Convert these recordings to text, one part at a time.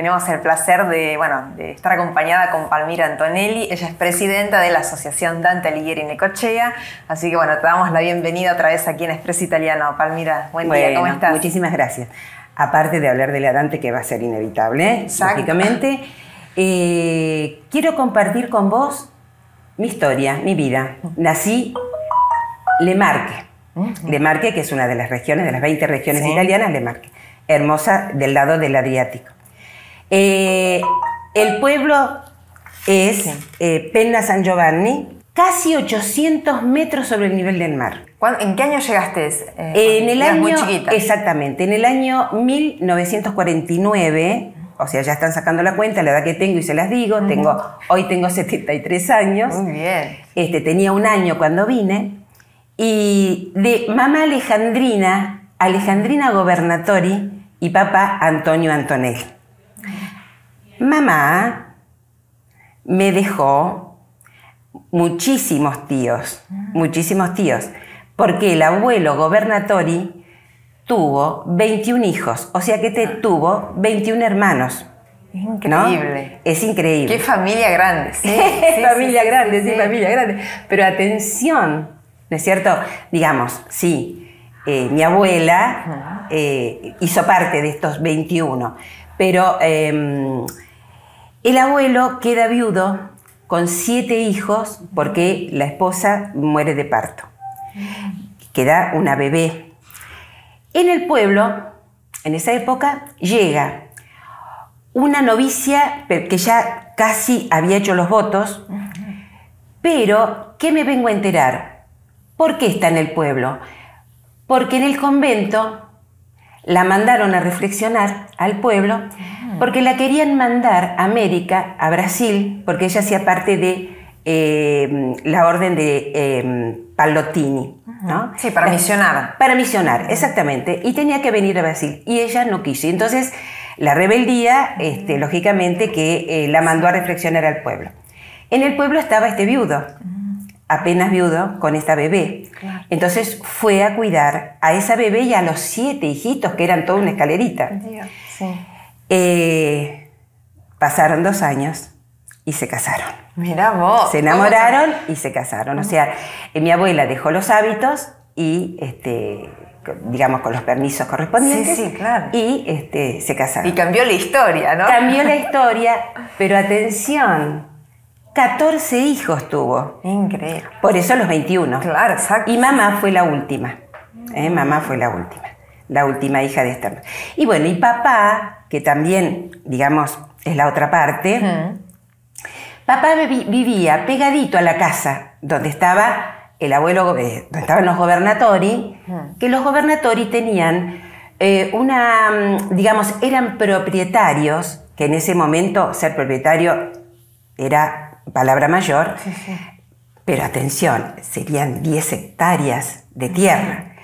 tenemos el placer de estar acompañada con Palmira Antonelli. Ella es presidenta de la Asociación Dante Alighieri Necochea. Así que bueno, te damos la bienvenida otra vez aquí en Expreso Italiano. Palmira, buen día, ¿cómo estás? Muchísimas gracias. Aparte de hablar de la Dante, que va a ser inevitable, lógicamente, quiero compartir con vos mi historia, mi vida. Nací Le Marche. Le Marche, que es una de las regiones, de las 20 regiones italianas, Le Marche. Hermosa, del lado del Adriático. El pueblo es Penna San Giovanni, casi 800 metros sobre el nivel del mar. ¿En qué año llegaste? En el año, muy chiquita. Exactamente, en el año 1949, o sea, ya están sacando la cuenta, la edad que tengo y se las digo, hoy tengo 73 años. Muy bien. Tenía un año cuando vine, y de mamá Alejandrina Gobernatori, y papá Antonio Antonelli. Mamá me dejó muchísimos tíos, porque el abuelo Gobernatori tuvo 21 hijos, o sea que tuvo 21 hermanos. Increíble. ¿No? Es increíble. Qué familia grande. Sí, familia grande. Pero atención, ¿no es cierto? Digamos, sí. Mi abuela hizo parte de estos 21, pero el abuelo queda viudo con 7 hijos porque la esposa muere de parto. Queda una bebé. En el pueblo, en esa época, llega una novicia que ya casi había hecho los votos, pero ¿qué me vengo a enterar? ¿Por qué está en el pueblo? Porque en el convento la mandaron a reflexionar al pueblo, porque la querían mandar a América, a Brasil, porque ella hacía parte de la orden de Pallottini, ¿no? Sí, para misionar. Para misionar, exactamente. Y tenía que venir a Brasil. Y ella no quiso. Y entonces la rebeldía, lógicamente, que la mandó a reflexionar al pueblo. En el pueblo estaba este viudo. Apenas viudo, con esta bebé. Claro. Entonces fue a cuidar a esa bebé y a los 7 hijitos, que eran toda una escalerita. Sí. Pasaron 2 años y se casaron. Mirá vos. Se enamoraron y se casaron. O sea, mi abuela dejó los hábitos y, digamos, con los permisos correspondientes. Sí, claro. Y se casaron. Y cambió la historia, ¿no? Cambió la historia, pero atención, 14 hijos tuvo. Increíble. Por eso los 21. Claro, exacto. Y mamá fue la última. Mamá fue la última hija de esta. Y bueno, y papá, que también, digamos, es la otra parte, papá vivía pegadito a la casa donde estaba el abuelo, donde estaban los Gobernatori, que los Gobernatori tenían digamos, eran propietarios, que en ese momento ser propietario era palabra mayor, pero atención, serían 10 hectáreas de tierra.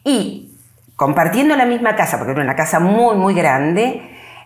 Y compartiendo la misma casa, porque era una casa muy, muy grande,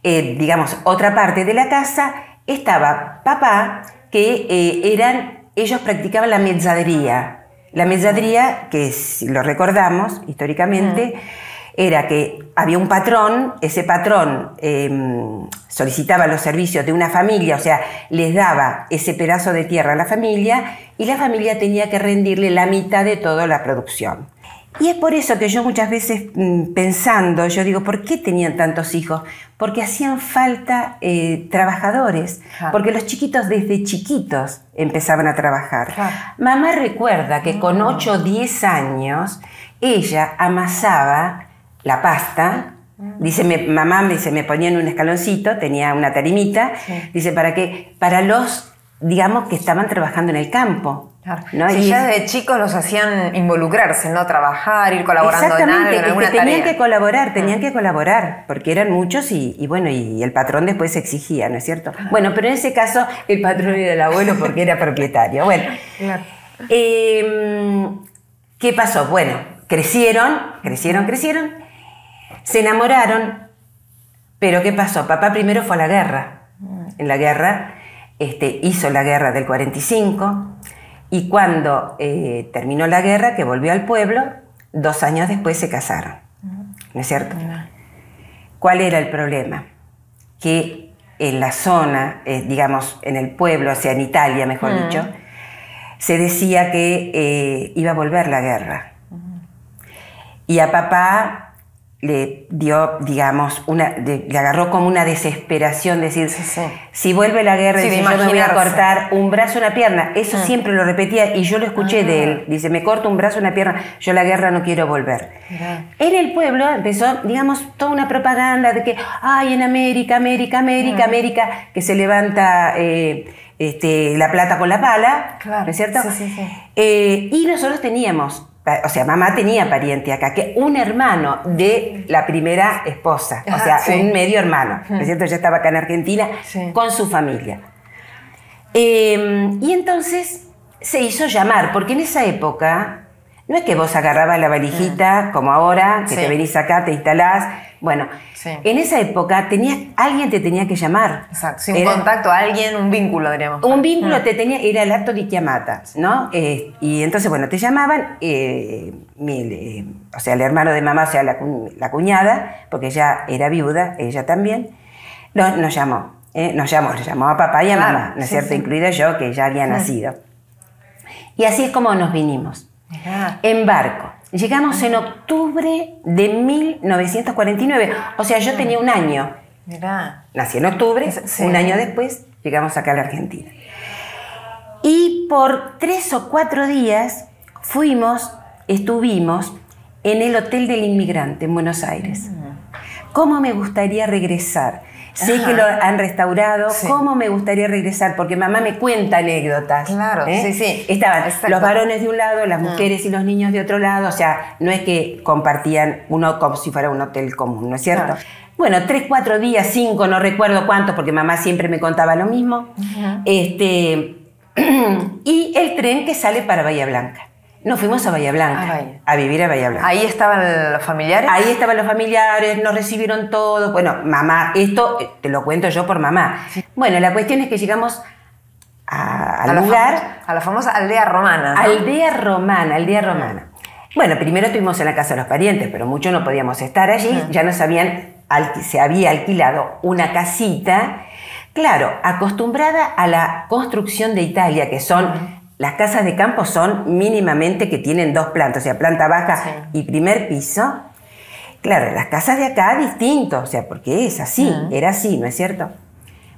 digamos, otra parte de la casa, estaba papá, que ellos practicaban la mezzadería. La mezzadería, que si lo recordamos históricamente, era que había un patrón, ese patrón solicitaba los servicios de una familia, o sea, les daba ese pedazo de tierra a la familia y la familia tenía que rendirle la mitad de toda la producción. Y es por eso que yo muchas veces pensando, yo digo, ¿por qué tenían tantos hijos? Porque hacían falta trabajadores, porque los chiquitos desde chiquitos empezaban a trabajar. Mamá recuerda que con 8 o 10 años ella amasaba la pasta. Dice, mamá me ponía en un escaloncito, tenía una tarimita, dice, para los, digamos, que estaban trabajando en el campo. Claro. ¿No? Si ya de chicos los hacían involucrarse, ¿no? Trabajar, ir colaborando en algo, en alguna tarea. Tenían que colaborar, porque eran muchos y bueno, y el patrón después exigía, ¿no es cierto? Bueno, pero en ese caso el patrón era el abuelo porque era propietario. Bueno, ¿qué pasó? Bueno, crecieron, se enamoraron, pero ¿qué pasó? Papá primero fue a la guerra. En la guerra, hizo la guerra del 45, y cuando terminó la guerra, que volvió al pueblo, 2 años después se casaron. ¿No es cierto? ¿Cuál era el problema? Que en la zona, digamos, en el pueblo, o sea, en Italia, mejor dicho, se decía que iba a volver la guerra. Y a papá le dio, digamos, le agarró como una desesperación, decir, si vuelve la guerra, dice, yo me voy a cortar un brazo, una pierna. Eso siempre lo repetía y yo lo escuché de él. Dice, me corto un brazo, una pierna, yo a la guerra no quiero volver. En el pueblo empezó, digamos, toda una propaganda de que, ay, en América, América, América, América, que se levanta la plata con la pala, claro, ¿no es cierto? Sí. Y nosotros teníamos, o sea, mamá tenía pariente acá, que un hermano de la primera esposa, o sea, un medio hermano, ¿no es cierto? Ya estaba acá en Argentina con su familia. Y entonces se hizo llamar, porque en esa época no es que vos agarrabas la valijita como ahora, que te venís acá, te instalás. Bueno, en esa época alguien te tenía que llamar. Exacto, un contacto, alguien, un vínculo, diríamos. Un vínculo era el acto de chiamata, ¿no? Y entonces, bueno, te llamaban, o sea, el hermano de mamá, o sea, la cuñada, porque ella era viuda, ella también, nos llamó. Le llamó a papá y a mamá, ¿no es cierto? Incluida yo, que ya había nacido. Y así es como nos vinimos. En barco. Llegamos en octubre de 1949. O sea, yo tenía un año. Nací en octubre, un año después llegamos acá a la Argentina. Y por 3 o 4 días estuvimos en el Hotel del Inmigrante en Buenos Aires. ¿Cómo me gustaría regresar? Sé que lo han restaurado, ¿cómo me gustaría regresar? Porque mamá me cuenta anécdotas. Claro, Estaban los varones de un lado, las mujeres y los niños de otro lado, o sea, no es que compartían uno como si fuera un hotel común, ¿no es cierto? Bueno, 3, 4 días, 5, no recuerdo cuántos, porque mamá siempre me contaba lo mismo. Y el tren que sale para Bahía Blanca. Nos fuimos a Bahía Blanca, a vivir a Bahía Blanca. ¿Ahí estaban los familiares? Ahí estaban los familiares, nos recibieron todos. Bueno, mamá, esto te lo cuento yo por mamá. Bueno, la cuestión es que llegamos al lugar. A la famosa aldea romana, ¿no? Aldea romana. Bueno, primero estuvimos en la casa de los parientes, pero mucho no podíamos estar allí. Ya se había alquilado una casita, claro, acostumbrada a la construcción de Italia, que son... Las casas de campo son mínimamente que tienen 2 plantas, o sea, planta baja y primer piso. Claro, las casas de acá distinto, o sea, porque es así, era así, ¿no es cierto?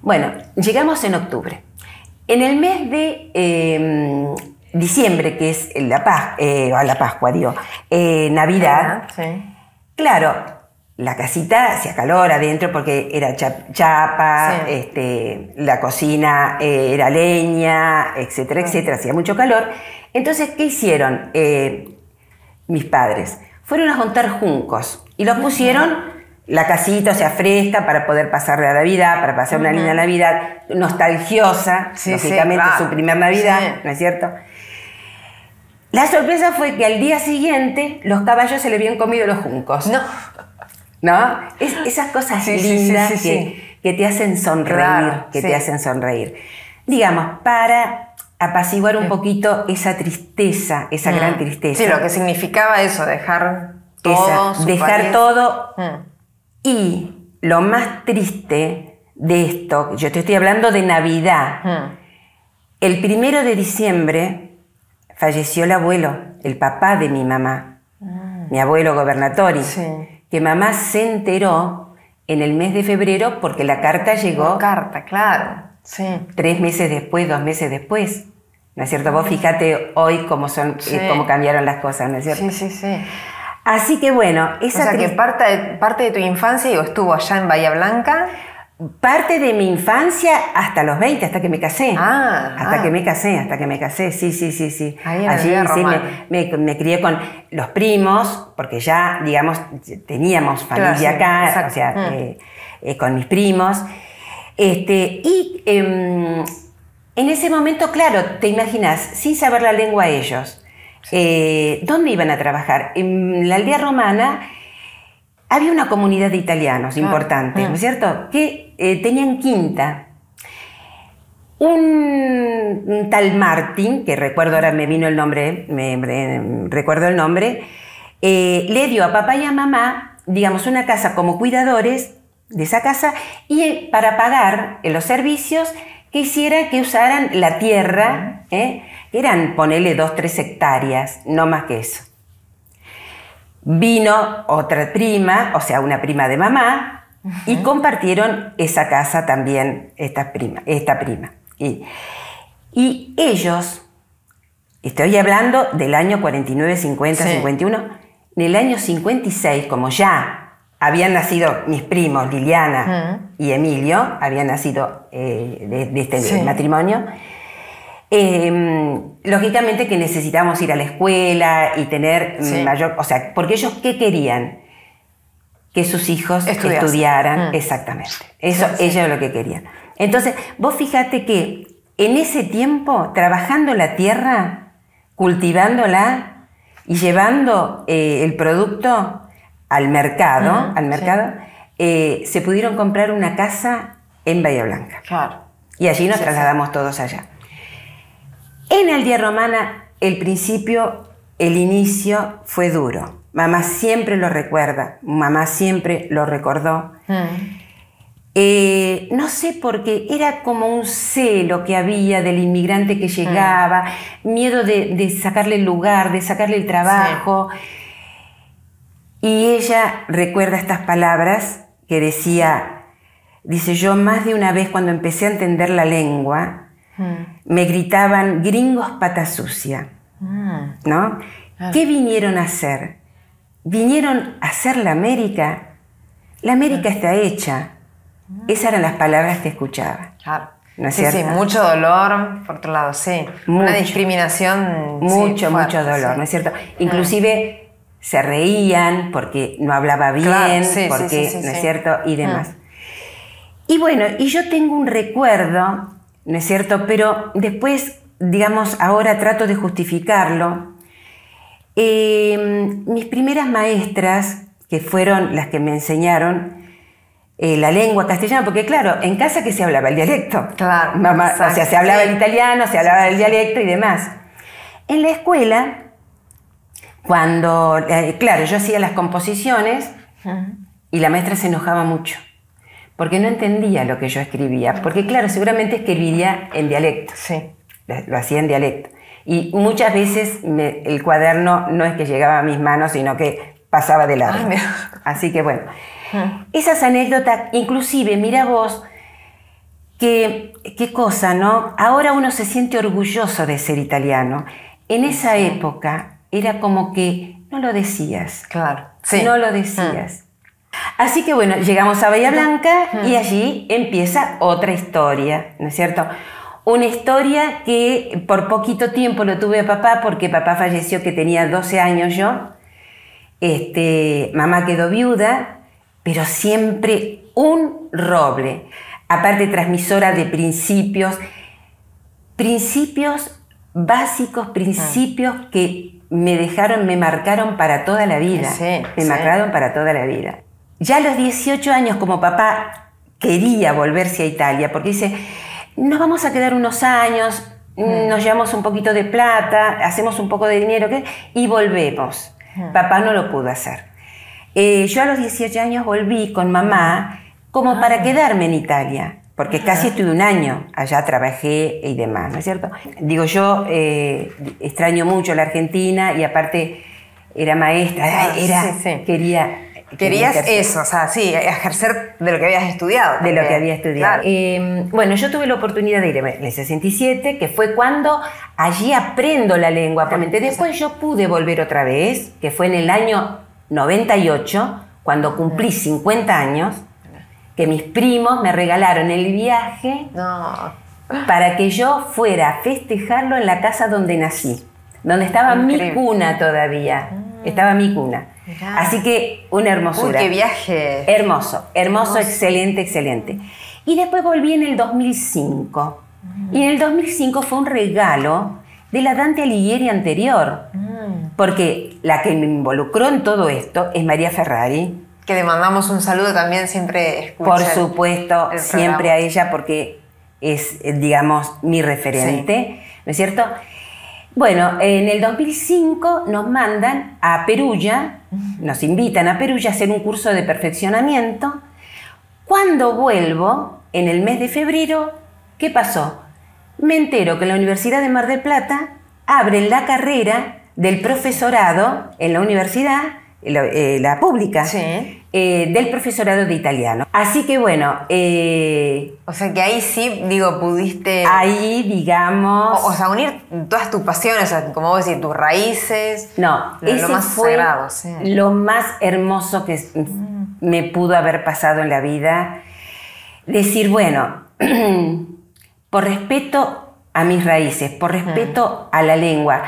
Bueno, llegamos en octubre. En el mes de diciembre, que es la Pascua, Navidad, claro, la casita hacía calor adentro porque era chapa, la cocina era leña, etcétera, etcétera, hacía mucho calor. Entonces, ¿qué hicieron mis padres? Fueron a juntar juncos y los pusieron la casita, o sea, fresca para poder pasar la Navidad, para pasar una linda Navidad, nostalgiosa, lógicamente su primer Navidad, ¿no es cierto? La sorpresa fue que al día siguiente los caballos se le habían comido los juncos. ¿No? Esas cosas lindas que te hacen sonreír, te hacen sonreír. Digamos, para apaciguar un poquito esa tristeza, esa gran tristeza. Sí, lo que significaba eso, dejar todo. Dejar todo. Y lo más triste de esto, yo te estoy hablando de Navidad. El 1 de diciembre falleció el abuelo, el papá de mi mamá, mi abuelo Gobernatori. Que mamá se enteró en el mes de febrero porque la carta llegó. 3 meses después, 2 meses después. ¿No es cierto? Vos fíjate hoy cómo cambiaron las cosas, ¿no es cierto? Sí. Así que bueno, que parte de tu infancia estuvo allá en Bahía Blanca. Parte de mi infancia hasta los 20, hasta que me casé. Hasta que me casé, sí. Allí me crié con los primos, porque ya, digamos, teníamos familia acá, o sea, con mis primos. Y en ese momento, claro, te imaginas, sin saber la lengua ellos, ¿dónde iban a trabajar? En la aldea romana había una comunidad de italianos importante, ¿no es cierto?, que tenían quinta. Un tal Martín, que recuerdo ahora, me vino el nombre, recuerdo el nombre, le dio a papá y a mamá, digamos, una casa como cuidadores de esa casa y para pagar los servicios que usaran la tierra, que eran, ponele 2-3 hectáreas, no más que eso. Vino otra prima, o sea, una prima de mamá, y compartieron esa casa también, esta prima. Y ellos, estoy hablando del año 49, 50, 51, en el año 56, como ya habían nacido mis primos, Liliana y Emilio, habían nacido de este matrimonio, lógicamente que necesitábamos ir a la escuela y tener mayor... O sea, porque ellos, ¿qué querían? Que sus hijos estudiaran. Exactamente. Eso, ellos es lo que querían. Entonces, vos fíjate que en ese tiempo, trabajando la tierra, cultivándola y llevando el producto al mercado, se pudieron comprar una casa en Bahía Blanca. Claro. Y allí nos trasladamos todos allá. En Aldea Romana, el inicio fue duro. Mamá siempre lo recuerda, mamá siempre lo recordó. No sé por qué, era como un celo que había del inmigrante que llegaba, miedo de sacarle el lugar, de sacarle el trabajo. Y ella recuerda estas palabras que dice, yo más de una vez cuando empecé a entender la lengua, me gritaban gringos pata sucia, ¿no? ¿Qué vinieron a hacer? ¿Vinieron a hacer la América? La América está hecha. Esas eran las palabras que escuchaba. Claro. ¿No es cierto? Sí, mucho dolor, por otro lado, una discriminación. Mucho dolor, ¿no es cierto? Inclusive se reían porque no hablaba bien, ¿no es cierto? Y demás. Y bueno, y yo tengo un recuerdo, ¿no es cierto? Pero después, digamos, ahora trato de justificarlo. Mis primeras maestras, que fueron las que me enseñaron la lengua castellana, porque claro, en casa que se hablaba el dialecto. Claro. Mamá, o sea, se hablaba el italiano, se hablaba el dialecto y demás. En la escuela, cuando, claro, yo hacía las composiciones y la maestra se enojaba mucho, porque no entendía lo que yo escribía, porque claro, seguramente escribiría en dialecto. Lo hacía en dialecto. Y muchas veces el cuaderno no es que llegaba a mis manos, sino que pasaba de largo. Así que bueno, esas anécdotas, inclusive, mira vos, qué cosa, ¿no? Ahora uno se siente orgulloso de ser italiano. En esa época era como que no lo decías. Claro. No lo decías. Así que bueno, llegamos a Bahía Blanca y allí empieza otra historia, ¿no es cierto? Una historia que por poquito tiempo lo tuve a papá, porque papá falleció que tenía 12 años yo. Mamá quedó viuda, pero siempre un roble. Aparte, transmisora de principios básicos, principios que me marcaron para toda la vida. Marcaron para toda la vida. Ya a los 18 años, como papá quería volverse a Italia, porque dice, nos vamos a quedar unos años, nos llevamos un poquito de plata, hacemos un poco de dinero y volvemos. Papá no lo pudo hacer. Yo a los 18 años volví con mamá como para quedarme en Italia, porque casi estuve un año, allá trabajé y demás, ¿no es cierto? Digo, yo extraño mucho la Argentina y aparte era maestra, Querías eso, o sea, ejercer de lo que habías estudiado. De lo que había estudiado. Claro. Bueno, yo tuve la oportunidad de ir en el 67, que fue cuando allí aprendo la lengua. Después yo pude volver otra vez, que fue en el año 98, cuando cumplí 50 años, que mis primos me regalaron el viaje para que yo fuera a festejarlo en la casa donde nací, donde estaba mi cuna todavía. Estaba mi cuna. Así que una hermosura. ¡Uy, qué viaje! Hermoso, excelente. Y después volví en el 2005. Y en el 2005 fue un regalo de la Dante Alighieri anterior. Porque la que me involucró en todo esto es María Ferrari. Que le mandamos un saludo también, siempre escucha. Por supuesto, siempre a ella, porque es, digamos, mi referente, ¿no es cierto? Bueno, en el 2005 nos mandan a Perugia, nos invitan a Perugia a hacer un curso de perfeccionamiento Cuando vuelvo, en el mes de febrero, ¿qué pasó? Me entero que en la Universidad de Mar del Plata abren la carrera del profesorado en la universidad, la pública, Sí. Del profesorado de italiano. Así que bueno... O sea que ahí sí, digo, pudiste... ahí, digamos... O sea, unir todas tus pasiones, o sea, como vos decís, tus raíces. No, lo ese más fue sagrado, sí. lo más hermoso que me pudo haber pasado en la vida. Decir, bueno, por respeto a mis raíces, por respeto a la lengua,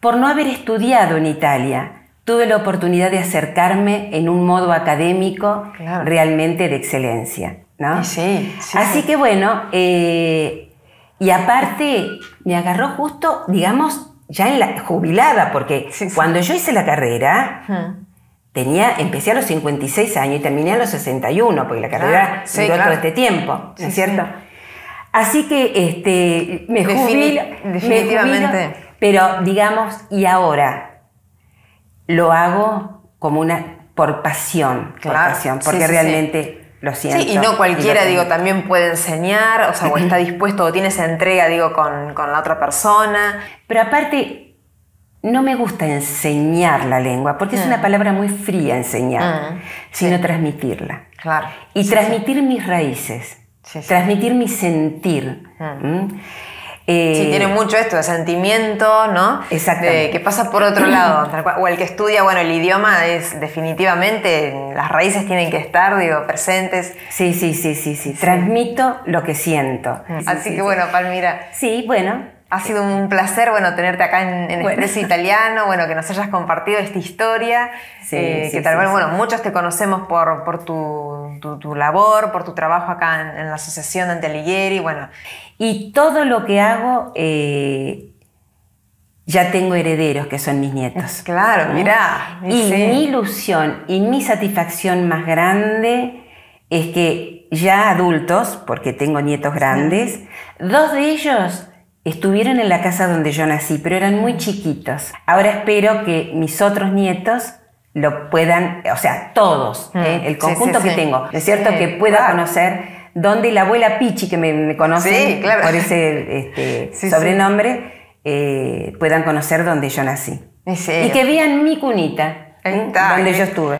por no haber estudiado en Italia, tuve la oportunidad de acercarme en un modo académico realmente de excelencia, ¿no? Sí, Así que bueno, y aparte me agarró justo, digamos, ya en la jubilada, porque cuando yo hice la carrera, empecé a los 56 años y terminé a los 61, porque la carrera duró todo este tiempo, ¿no es cierto? Así que me jubilo, definitivamente. Pero digamos, y ahora lo hago como por pasión, porque realmente lo siento. Sí, y no cualquiera, digo, también puede enseñar, o sea, o está dispuesto, o tiene esa entrega, digo, con la otra persona. Pero aparte, no me gusta enseñar la lengua, porque es una palabra muy fría enseñar, sino transmitirla. Claro. Y transmitir mis raíces, transmitir mi sentir. Sí, tiene mucho esto de sentimiento, ¿no? Exactamente. Que pasa por otro lado. O el que estudia, bueno, el idioma es definitivamente, las raíces tienen que estar, digo, presentes. Sí. Transmito lo que siento. Así que bueno, Palmira. Sí, bueno. Ha sido un placer, bueno, tenerte acá en Expreso Italiano, bueno, que nos hayas compartido esta historia. Que tal vez, bueno, muchos te conocemos por tu labor, por tu trabajo acá en la Asociación Dante Alighieri, bueno. Y todo lo que hago, ya tengo herederos que son mis nietos. Claro, mirá. Y mi ilusión y mi satisfacción más grande es que ya adultos, porque tengo nietos grandes, 2 de ellos estuvieron en la casa donde yo nací, pero eran muy chiquitos. Ahora espero que mis otros nietos lo puedan, o sea, todos, el conjunto que tengo, ¿no es cierto? Que pueda conocer donde la abuela Pichi, que me conoce por ese sobrenombre, puedan conocer donde yo nací. Y que vean mi cunita, donde yo estuve.